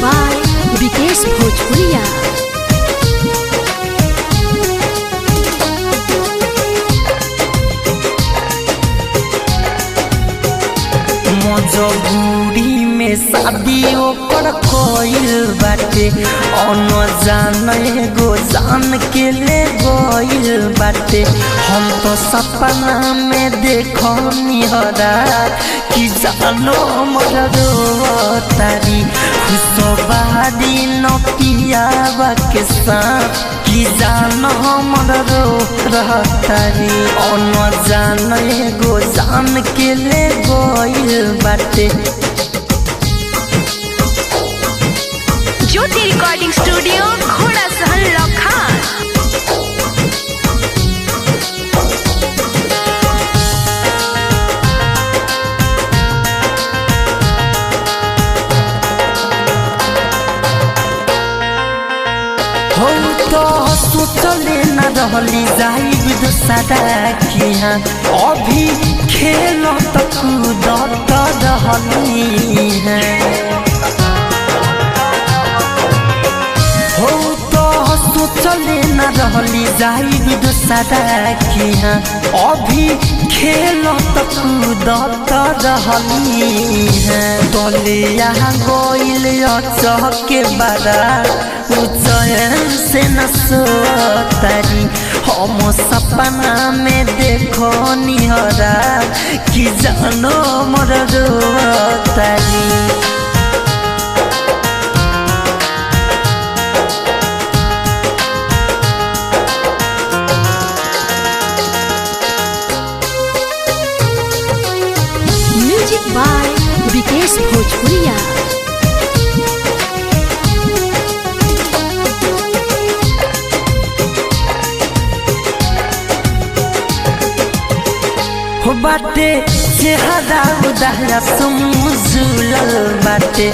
by Vikesh Bhojpuria। मजबूरी में शादी ओकर कोइल बाटे अन जाने गो जान के ले गइल बाटे। हम तो सपना में देखो निहरा कि जानो मर तारी खुशबारी न पियावा के साथ कि जानो मर तारी अन जाने गो जान के ले गइल बाटे। ज्योति रिकॉर्डिंग स्टूडियो घोड़ा सहन लखान। हो तो सोचले न रहली जाइब दोसरा किया अभी खेल तक कूदत रहली है। हो तो सोचले न रहली जाइब दोसरा किया अभी खेल तक कूदत रहली है। तलिया गइल चहके बारा चैन से न सोतारी हम सपना में देखो निहरा कि जानो मोर तारी। म्यूजिक बाय विकेश भोजपुरिया। हो बाटे चेहरा उदारा सुमुजुलल बाटे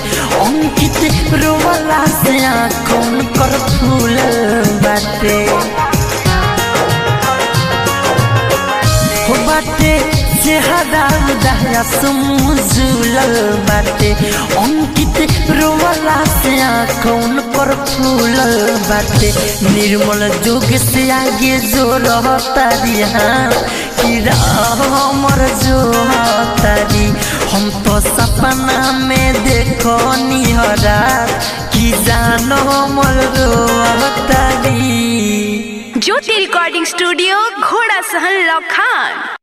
अंकित रोवाला से आँखों कर फूलल बाटे। हो बाटे चेहरा उदारा सुमुजुलल बाटे अंकित रोवाला से आँखों कर फूलल बाटे। निर्मल जोग से आगे जो रहतारी हमर जो तारी हम तो सपना में देखो निहरा कि जानो मोर तारी। ज्योति रिकॉर्डिंग स्टूडियो घोड़ा सहन लखान।